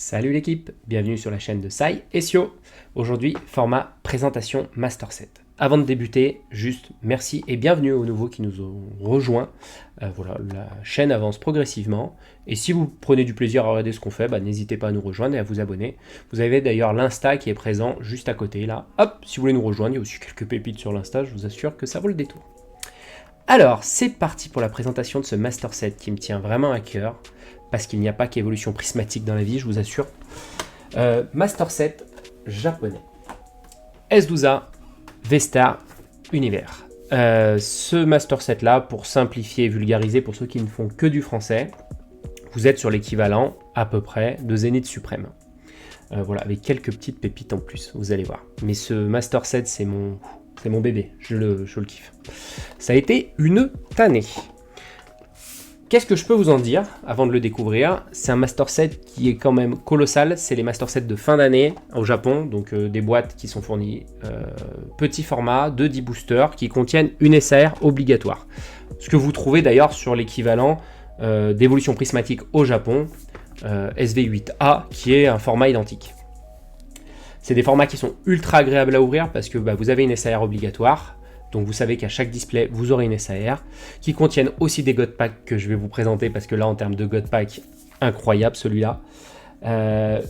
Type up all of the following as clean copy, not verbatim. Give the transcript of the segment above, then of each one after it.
Salut l'équipe, bienvenue sur la chaîne de Sai et Sio. Aujourd'hui, format présentation Master 7. Avant de débuter, juste merci et bienvenue aux nouveaux qui nous ont rejoints. Voilà, la chaîne avance progressivement et si vous prenez du plaisir à regarder ce qu'on fait, n'hésitez pas à nous rejoindre et à vous abonner. Vous avez d'ailleurs l'Insta qui est présent juste à côté là. Hop, si vous voulez nous rejoindre, il y a aussi quelques pépites sur l'Insta, je vous assure que ça vaut le détour. Alors, c'est parti pour la présentation de ce Master 7 qui me tient vraiment à cœur. Parce qu'il n'y a pas qu'évolution prismatique dans la vie, je vous assure. Master 7 japonais. S12A, V-Star, Univers. Ce Master 7 là, pour simplifier et vulgariser pour ceux qui ne font que du français, vous êtes sur l'équivalent à peu près de Zénith Suprême. Voilà, avec quelques petites pépites en plus, vous allez voir. Mais ce Master 7, c'est mon bébé, je le kiffe. Ça a été une tannée. Qu'est-ce que je peux vous en dire avant de le découvrir? C'est un Master 7 qui est quand même colossal. C'est les Master 7 de fin d'année au Japon, donc des boîtes qui sont fournies petit format de 10 boosters qui contiennent une SAR obligatoire. Ce que vous trouvez d'ailleurs sur l'équivalent d'évolution prismatique au Japon, SV8A, qui est un format identique. C'est des formats qui sont ultra agréables à ouvrir parce que vous avez une SAR obligatoire. Donc vous savez qu'à chaque display, vous aurez une SAR qui contiennent aussi des God Packs que je vais vous présenter parce que là, en termes de God Pack, incroyable celui-là.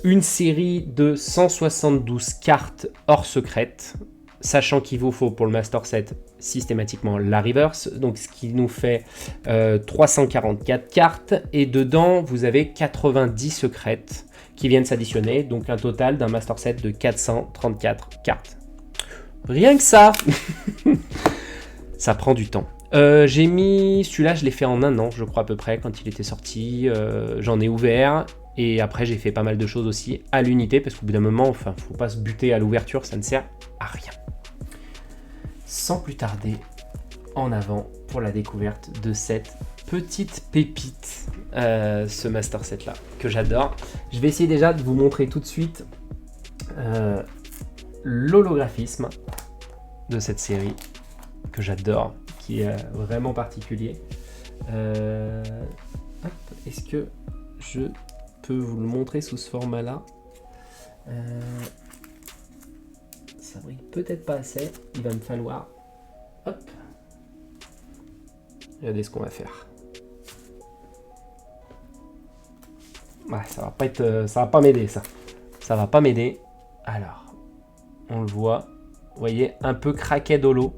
Une série de 172 cartes hors secrète, sachant qu'il vous faut pour le Master 7 systématiquement la reverse, donc ce qui nous fait 344 cartes. Et dedans, vous avez 90 secrètes qui viennent s'additionner, donc un total d'un Master 7 de 434 cartes. Rien que ça. Ça prend du temps. J'ai mis celui-là, je l'ai fait en un an, je crois à peu près, quand il était sorti. J'en ai ouvert et après j'ai fait pas mal de choses aussi à l'unité parce qu'au bout d'un moment, faut pas se buter à l'ouverture, ça ne sert à rien. Sans plus tarder, en avant pour la découverte de cette petite pépite, ce Master 7 là que j'adore. Je vais essayer déjà de vous montrer tout de suite l'holographisme de cette série que j'adore, qui est vraiment particulier. Est-ce que je peux vous le montrer sous ce format là? Ça brille peut-être pas assez, il va me falloir regardez ce qu'on va faire. Ça va pas m'aider, ça va pas m'aider. Alors on le voit, vous voyez, un peu craquet d'holo.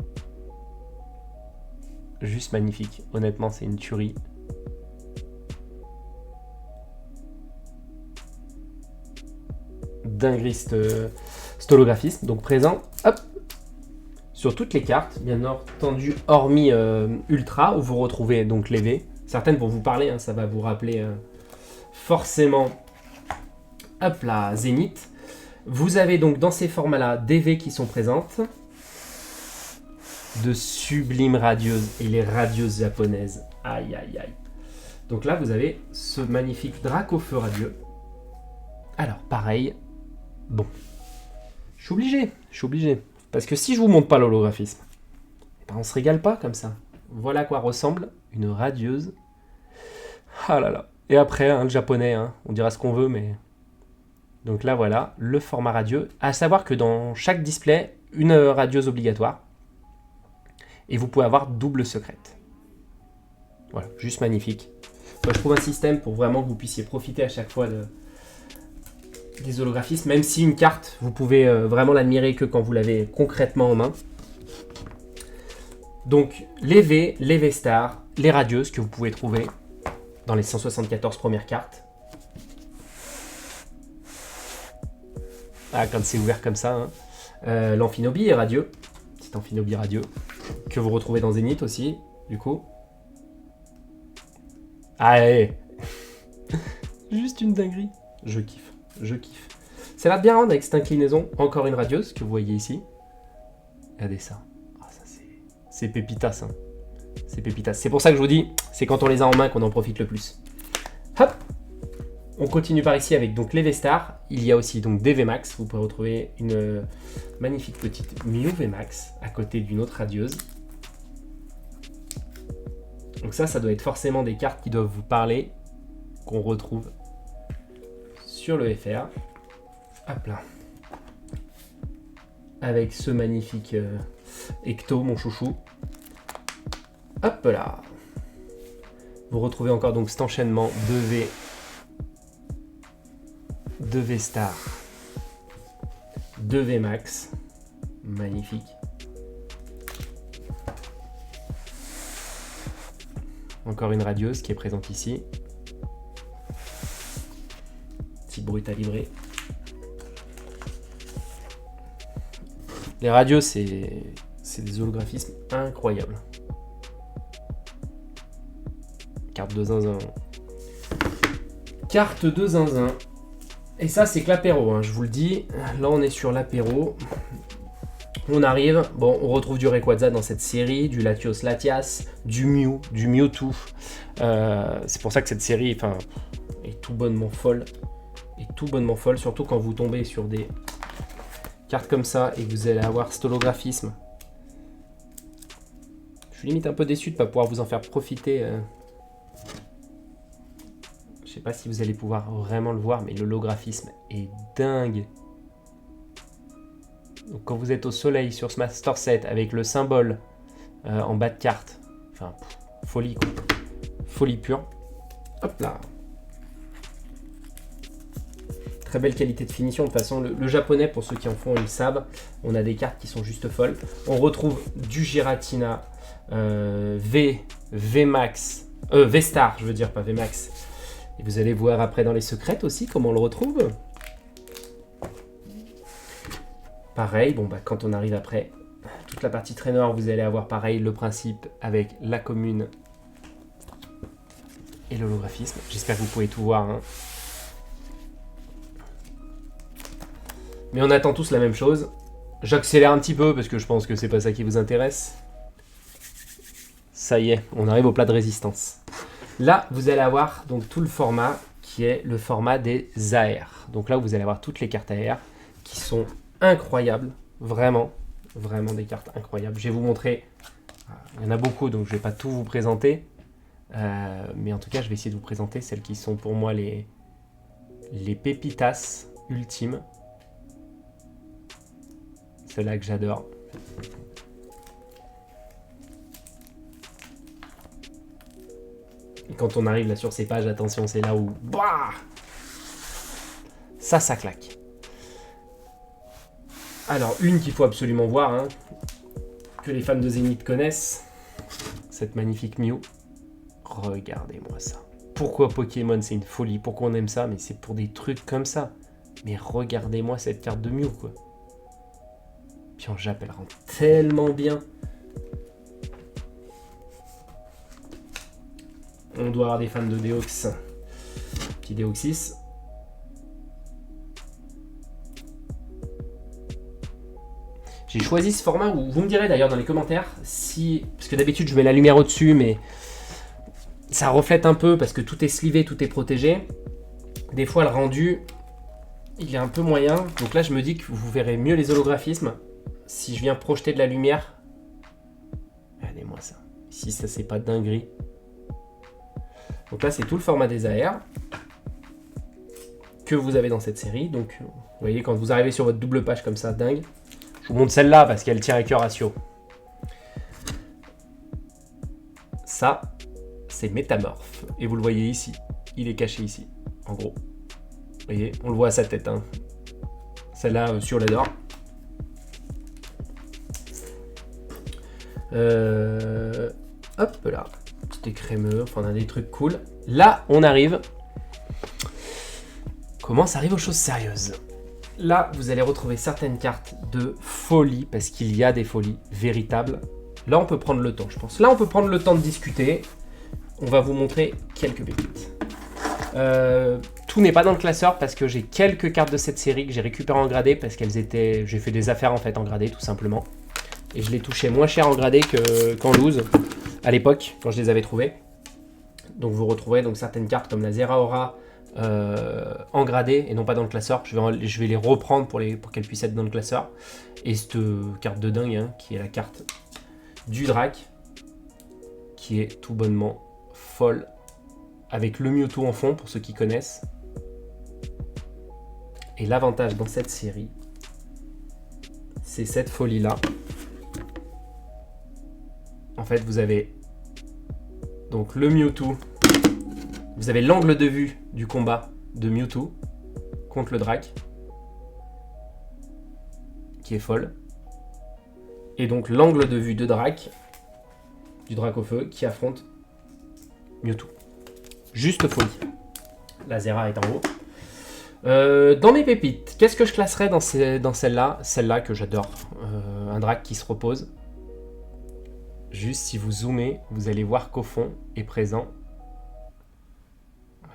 Juste magnifique, honnêtement c'est une tuerie. Dinguerie cet holographisme, donc présent, sur toutes les cartes, bien entendu, hormis Ultra, où vous retrouvez donc les V. Certaines vont vous parler, ça va vous rappeler forcément, Zénith. Vous avez donc dans ces formats-là des V qui sont présentes, de sublimes radieuses et les radieuses japonaises. Aïe aïe aïe. Donc là vous avez ce magnifique Drac au feu radieux. Alors pareil, bon, je suis obligé. Parce que si je vous montre pas l'holographisme, on se régale pas comme ça. Voilà à quoi ressemble une radieuse. Ah là là. Et après, le japonais, on dira ce qu'on veut, mais... Donc là, voilà, le format radieux. À savoir que dans chaque display, une radieuse obligatoire. Et vous pouvez avoir double secrète. Voilà, juste magnifique. Moi, je trouve un système pour vraiment que vous puissiez profiter à chaque fois des holographismes. Même si une carte, vous pouvez vraiment l'admirer que quand vous l'avez concrètement en main. Donc, les V, les V-Star, les radieuses que vous pouvez trouver dans les 174 premières cartes. Quand c'est ouvert comme ça. L'Amphinobi est radieux. Petit Amphinobi radieux. Que vous retrouvez dans Zénith aussi, du coup. Allez. Juste une dinguerie. Je kiffe. Ça va bien rendre avec cette inclinaison. Encore une radieuse que vous voyez ici. Regardez ça. Ça c'est pépitas. C'est pépitas. C'est pour ça que je vous dis, c'est quand on les a en main qu'on en profite le plus. Hop. On continue par ici avec donc les V-Star. Il y a aussi donc des V-Max. Vous pouvez retrouver une magnifique petite Mew V-Max à côté d'une autre radieuse. Donc ça doit être forcément des cartes qui doivent vous parler, qu'on retrouve sur le FR. Hop là. Avec ce magnifique Ecto, mon chouchou. Hop là. Vous retrouvez encore donc cet enchaînement 2V, 2V Star, 2V Max. Magnifique. Encore une radieuse qui est présente ici. Petite brute à livrer. Les radios, c'est des holographismes incroyables. Carte de zinzin. Carte de zinzin. Et ça, c'est que l'apéro, hein, je vous le dis. Là, on est sur l'apéro. On arrive. Bon, on retrouve du Rayquaza dans cette série, du Latios Latias, du Mew, du Mewtwo. C'est pour ça que cette série est tout bonnement folle. Surtout quand vous tombez sur des cartes comme ça et que vous allez avoir cet holographisme. Je suis limite un peu déçu de ne pas pouvoir vous en faire profiter. Je sais pas si vous allez pouvoir vraiment le voir, mais l'holographisme est dingue. Donc quand vous êtes au soleil sur ce Master Set avec le symbole en bas de carte, folie quoi. Folie pure. Hop là. Très belle qualité de finition. De toute façon, le japonais, pour ceux qui en font, ils le savent. On a des cartes qui sont juste folles. On retrouve du Giratina, V-Max, V-Star, je veux dire, pas V-Max. Et vous allez voir après dans les secrètes aussi comment on le retrouve. Pareil, quand on arrive après toute la partie trainer, vous allez avoir pareil le principe avec la commune et l'holographisme. J'espère que vous pouvez tout voir. Hein. Mais on attend tous la même chose. J'accélère un petit peu parce que je pense que c'est pas ça qui vous intéresse. Ça y est, on arrive au plat de résistance. Là, vous allez avoir donc tout le format qui est le format des AR. Donc là, vous allez avoir toutes les cartes AR qui sont incroyables. Vraiment des cartes incroyables. Je vais vous montrer. Il y en a beaucoup, donc je ne vais pas tout vous présenter. Mais en tout cas, je vais essayer de vous présenter celles qui sont pour moi les pépitas ultimes. Celle-là que j'adore. Et quand on arrive là sur ces pages, attention, c'est là où... Bah ça claque. Alors, une qu'il faut absolument voir, hein, que les fans de Zénith connaissent, cette magnifique Mew. Regardez-moi ça. Pourquoi Pokémon, c'est une folie? Pourquoi on aime ça? Mais c'est pour des trucs comme ça. Mais regardez-moi cette carte de Mew, quoi. Puis en Jap, elle rend tellement bien. On doit avoir des fans de Deox. Petit Deoxys. J'ai choisi ce format où vous me direz d'ailleurs dans les commentaires si... Parce que d'habitude je mets la lumière au-dessus, mais ça reflète un peu parce que tout est slivé, tout est protégé. Des fois le rendu, il est un peu moyen. Donc là je me dis que vous verrez mieux les holographismes si je viens projeter de la lumière. Regardez-moi ça. Si ça c'est pas dinguerie. Donc là c'est tout le format des AR que vous avez dans cette série. Donc vous voyez quand vous arrivez sur votre double page comme ça, dingue. Je vous montre celle-là parce qu'elle tient à cœur ratio. Ça, c'est Métamorphe. Et vous le voyez ici. Il est caché ici, en gros. Vous voyez, on le voit à sa tête. Hein. Celle-là, sur l'adore. Hop là. Petit écrémeux. Enfin, on a des trucs cool. Là, on arrive. Comment ça arrive aux choses sérieuses? Là, vous allez retrouver certaines cartes de folie, parce qu'il y a des folies véritables. Là, on peut prendre le temps, je pense. Là, on peut prendre le temps de discuter. On va vous montrer quelques pépites. Tout n'est pas dans le classeur, parce que j'ai quelques cartes de cette série que j'ai récupérées en gradé, parce qu'elles étaient... J'ai fait des affaires, en fait, en gradé, tout simplement. Et je les touchais moins cher en gradé qu'en loose, à l'époque, quand je les avais trouvées. Donc, vous retrouverez donc certaines cartes comme la Zeraora, en gradé et non pas dans le classeur. Je vais les reprendre pour qu'elles puissent être dans le classeur. Et cette carte de dingue, hein, qui est la carte du Drac, qui est tout bonnement folle, avec le Mewtwo en fond pour ceux qui connaissent. Et l'avantage dans cette série, c'est cette folie-là. En fait, vous avez donc le Mewtwo. Vous avez l'angle de vue du combat de Mewtwo contre le Drac, qui est folle. Et donc l'angle de vue de Drac, du Drac au feu, qui affronte Mewtwo. Juste folie. La Zera est en haut. Dans mes pépites, qu'est-ce que je classerais dans celle-là? Celle-là que j'adore. Un Drac qui se repose. Juste si vous zoomez, vous allez voir qu'au fond est présent.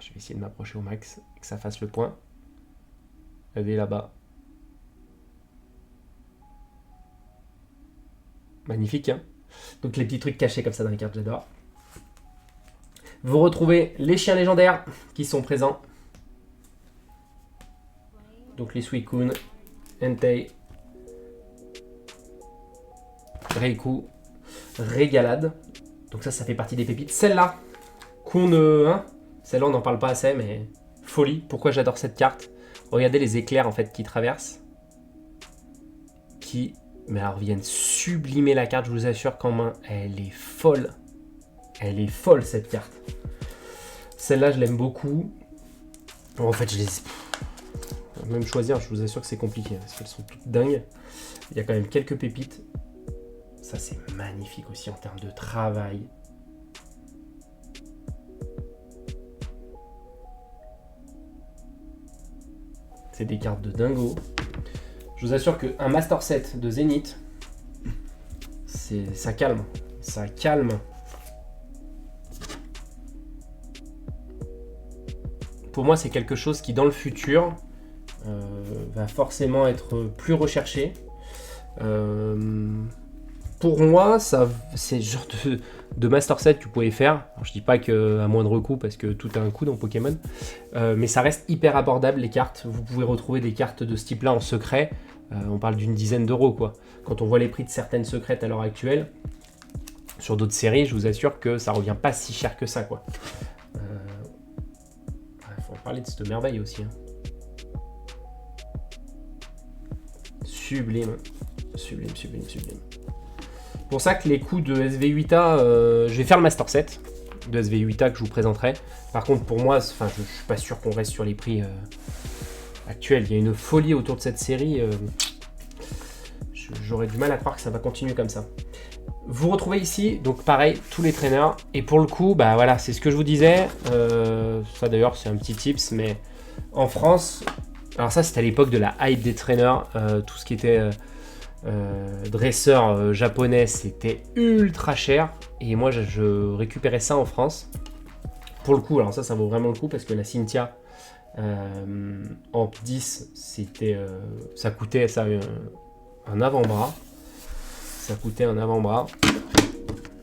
Je vais essayer de m'approcher au max et que ça fasse le point. Regardez là-bas. Magnifique, hein? Donc les petits trucs cachés comme ça dans les cartes, j'adore. Vous retrouvez les chiens légendaires qui sont présents. Donc les Suicune, Entei, Reiku, Régalade. Donc ça fait partie des pépites. Celle-là, celle-là on n'en parle pas assez, mais folie. Pourquoi j'adore cette carte? Regardez les éclairs en fait qui traversent. Mais alors viennent sublimer la carte, je vous assure qu'en main, elle est folle. Elle est folle cette carte. Celle-là, je l'aime beaucoup. En fait, je les... Même choisir, je vous assure que c'est compliqué, parce qu'elles sont toutes dingues. Il y a quand même quelques pépites. Ça, c'est magnifique aussi en termes de travail. C'est des cartes de dingo. Je vous assure qu'un Master Set de Zénith, ça calme. Ça calme. Pour moi, c'est quelque chose qui, dans le futur, va forcément être plus recherché. Pour moi, c'est le genre de Master Set que vous pouvez faire. Alors, je dis pas qu'à moindre coût, parce que tout a un coût dans Pokémon. Mais ça reste hyper abordable, les cartes. Vous pouvez retrouver des cartes de ce type-là en secret. On parle d'une dizaine d'euros, quoi. Quand on voit les prix de certaines secrètes à l'heure actuelle, sur d'autres séries, je vous assure que ça revient pas si cher que ça, quoi. Faut en parler de cette merveille aussi. Hein. Sublime. Sublime, sublime, sublime. Pour ça que les coups de SV8A, je vais faire le Master Set de SV8A que je vous présenterai. Par contre, pour moi, je suis pas sûr qu'on reste sur les prix actuels. Il y a une folie autour de cette série. J'aurais du mal à croire que ça va continuer comme ça. Vous retrouvez ici, donc pareil, tous les traîneurs. Et pour le coup, bah voilà, c'est ce que je vous disais. Ça d'ailleurs, c'est un petit tips, mais en France, alors ça c'était à l'époque de la hype des traîneurs, tout ce qui était dresseur japonais, c'était ultra cher. Et moi, je récupérais ça en France. Pour le coup, alors ça vaut vraiment le coup parce que la Cynthia en 10, ça coûtait un avant-bras. Ça coûtait un avant-bras.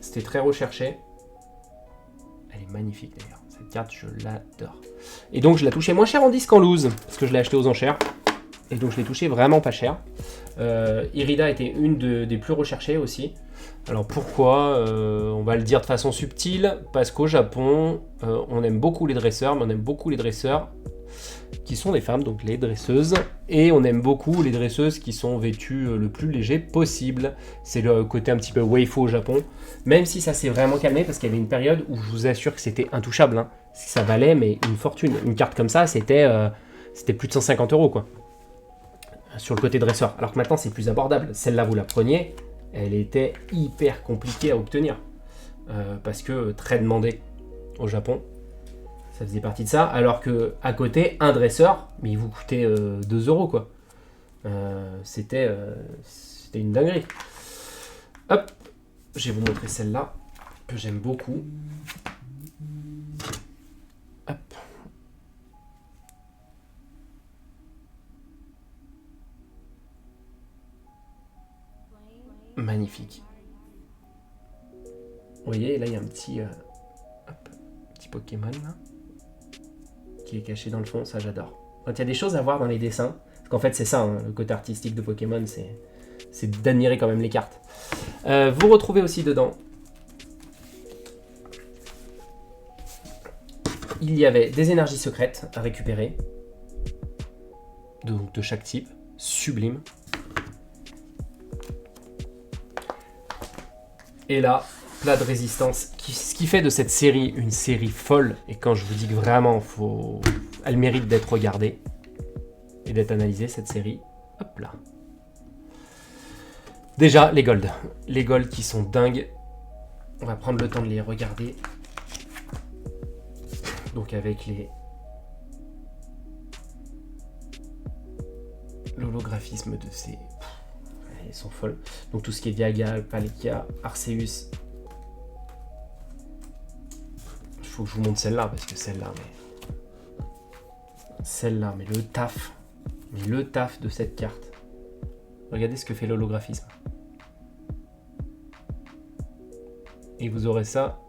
C'était très recherché. Elle est magnifique d'ailleurs. Cette carte, je l'adore. Et donc, je la touchais moins cher en 10 qu'en loose. Parce que je l'ai acheté aux enchères. Et donc, je l'ai touché vraiment pas cher. Irida était une des plus recherchées aussi. Alors, pourquoi on va le dire de façon subtile. Parce qu'au Japon, on aime beaucoup les dresseurs. Mais on aime beaucoup les dresseurs qui sont des femmes, donc les dresseuses, et on aime beaucoup les dresseuses qui sont vêtues le plus léger possible. C'est le côté un petit peu waifu au Japon, même si ça s'est vraiment calmé, parce qu'il y avait une période où je vous assure que c'était intouchable, hein. Ça valait mais une fortune. Une carte comme ça, c'était plus de 150 € quoi, sur le côté dresseur, alors que maintenant c'est plus abordable. Celle-là, vous la preniez, elle était hyper compliquée à obtenir, parce que très demandée au Japon. Ça faisait partie de ça, alors que à côté, un dresseur, mais il vous coûtait 2 € quoi. C'était une dinguerie. Hop, je vais vous montrer celle-là, que j'aime beaucoup. Hop. Magnifique. Vous voyez, là il y a un petit Pokémon là, qui est caché dans le fond, ça j'adore. Quand il y a des choses à voir dans les dessins, parce qu'en fait c'est ça, hein, le côté artistique de Pokémon, c'est d'admirer quand même les cartes. Vous retrouvez aussi dedans, il y avait des énergies secrètes à récupérer, de chaque type, sublime. Et là, plat de résistance, ce qui fait de cette série une série folle, et quand je vous dis que vraiment, elle mérite d'être regardée et d'être analysée, cette série. Hop là. Déjà, les golds. Les golds qui sont dingues. On va prendre le temps de les regarder. Donc avec l'holographisme de ces... Elles sont folles. Donc tout ce qui est Dialga, Palkia, Arceus. Il faut que je vous montre celle-là, parce que celle-là, mais le taf. Mais le taf de cette carte. Regardez ce que fait l'holographisme. Et vous aurez ça.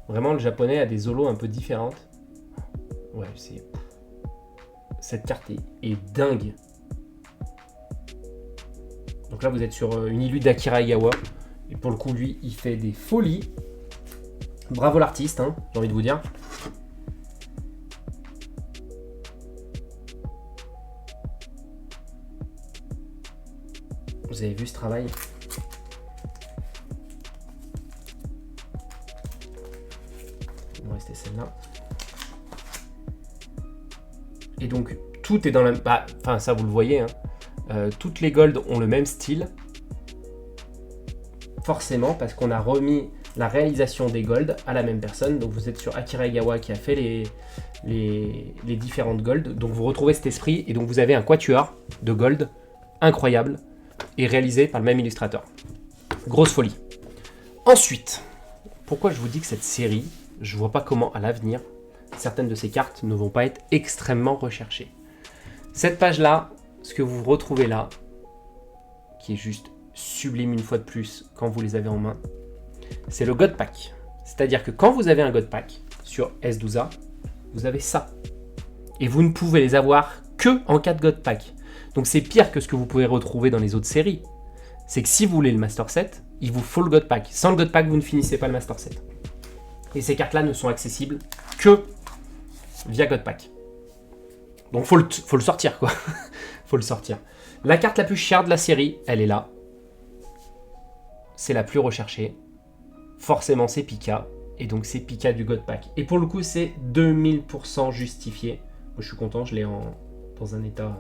Vraiment, le japonais a des holos un peu différentes. Ouais, c'est... Cette carte est dingue. Donc là, vous êtes sur une illu d'Akira Igawa. Et pour le coup, lui, il fait des folies. Bravo l'artiste, hein, j'ai envie de vous dire. Vous avez vu ce travail? Il va rester celle-là. Et donc, tout est dans la... Enfin, ça, vous le voyez, hein. Toutes les golds ont le même style. Forcément, parce qu'on a remis la réalisation des golds à la même personne. Donc, vous êtes sur Akira Igawa qui a fait les différentes golds. Donc, vous retrouvez cet esprit. Et donc, vous avez un quatuor de gold incroyable et réalisé par le même illustrateur. Grosse folie. Ensuite, pourquoi je vous dis que cette série, je vois pas comment à l'avenir, certaines de ces cartes ne vont pas être extrêmement recherchées. Cette page-là, ce que vous retrouvez là, qui est juste sublime une fois de plus quand vous les avez en main, c'est le God Pack. C'est-à-dire que quand vous avez un God Pack sur S12A, vous avez ça. Et vous ne pouvez les avoir que en cas de God Pack. Donc c'est pire que ce que vous pouvez retrouver dans les autres séries. C'est que si vous voulez le Master Set, il vous faut le God Pack. Sans le God Pack, vous ne finissez pas le Master Set. Et ces cartes-là ne sont accessibles que via God Pack. Donc faut le sortir, quoi. Faut le sortir. La carte la plus chère de la série, elle est là. C'est la plus recherchée. Forcément, c'est Pika. Et donc, c'est Pika du God Pack. Et pour le coup, c'est 2000% justifié. Moi, je suis content, je l'ai dans un état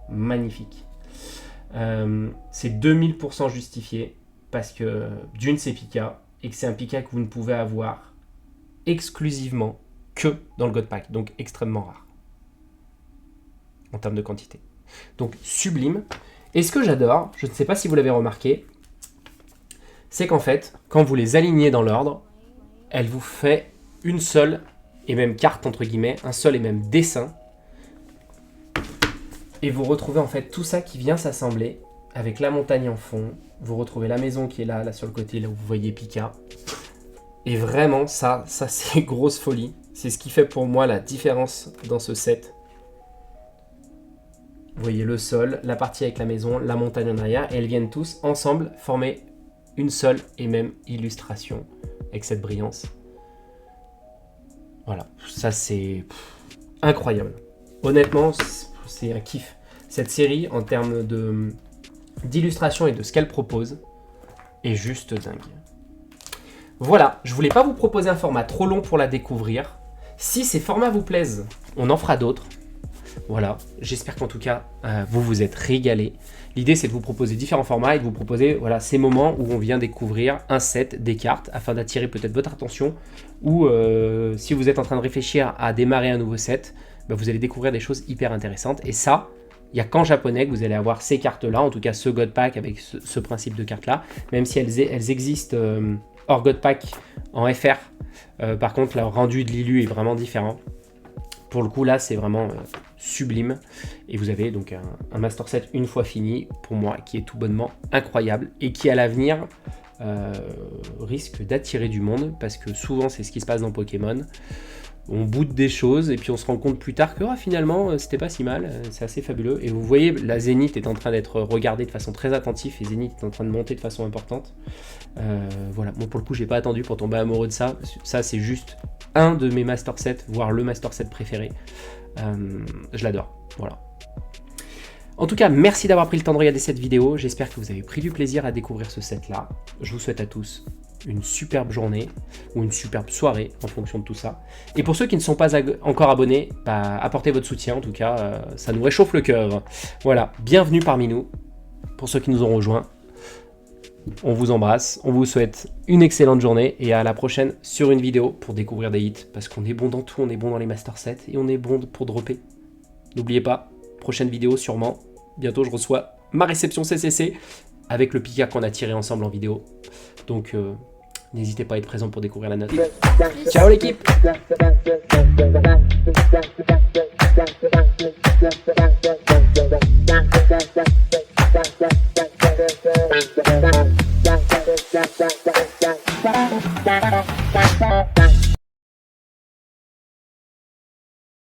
magnifique. C'est 2000% justifié. Parce que, d'une, c'est Pika. Et que c'est un Pika que vous ne pouvez avoir exclusivement que dans le God Pack. Donc, extrêmement rare. En termes de quantité. Donc, sublime. Et ce que j'adore, je ne sais pas si vous l'avez remarqué, c'est qu'en fait, quand vous les alignez dans l'ordre, elle vous fait une seule et même carte, entre guillemets, un seul et même dessin. Et vous retrouvez en fait tout ça qui vient s'assembler avec la montagne en fond. Vous retrouvez la maison qui est là sur le côté, là où vous voyez Pika. Et vraiment, ça c'est grosse folie. C'est ce qui fait pour moi la différence dans ce set. Vous voyez le sol, la partie avec la maison, la montagne en arrière, et elles viennent tous ensemble former une seule et même illustration avec cette brillance. Voilà, ça c'est incroyable. Honnêtement, c'est un kiff. Cette série, en termes d'illustration et de ce qu'elle propose, est juste dingue. Voilà, je voulais pas vous proposer un format trop long pour la découvrir. Si ces formats vous plaisent, on en fera d'autres. Voilà, j'espère qu'en tout cas, vous vous êtes régalés. L'idée, c'est de vous proposer différents formats et de vous proposer voilà, ces moments où on vient découvrir un set, des cartes, afin d'attirer peut-être votre attention. Ou si vous êtes en train de réfléchir à démarrer un nouveau set, vous allez découvrir des choses hyper intéressantes. Et ça, il n'y a qu'en japonais que vous allez avoir ces cartes-là, en tout cas ce God Pack avec ce principe de cartes-là, même si elles existent hors God Pack en FR. Par contre, le rendu de l'illu est vraiment différent. Pour le coup, là, c'est vraiment sublime. Et vous avez donc un Master Set une fois fini, pour moi, qui est tout bonnement incroyable et qui, à l'avenir, risque d'attirer du monde, parce que souvent, c'est ce qui se passe dans Pokémon. On boude des choses et puis on se rend compte plus tard que finalement, c'était pas si mal. C'est assez fabuleux. Et vous voyez, la Zénith est en train d'être regardée de façon très attentive et Zénith est en train de monter de façon importante. Voilà, moi pour le coup, j'ai pas attendu pour tomber amoureux de ça. Ça, c'est juste un de mes Master Sets, voire le Master Set préféré. Je l'adore, voilà. En tout cas, merci d'avoir pris le temps de regarder cette vidéo. J'espère que vous avez pris du plaisir à découvrir ce set-là. Je vous souhaite à tous une superbe journée ou une superbe soirée en fonction de tout ça. Et pour ceux qui ne sont pas encore abonnés, bah, apportez votre soutien. En tout cas, ça nous réchauffe le cœur. Voilà, bienvenue parmi nous. Pour ceux qui nous ont rejoints, on vous embrasse. On vous souhaite une excellente journée et à la prochaine sur une vidéo pour découvrir des hits. Parce qu'on est bon dans tout, on est bon dans les Master Sets et on est bon pour dropper. N'oubliez pas, prochaine vidéo sûrement. Bientôt, je reçois ma réception CCC avec le Pika qu'on a tiré ensemble en vidéo. Donc, n'hésitez pas à être présent pour découvrir la note. Ciao l'équipe!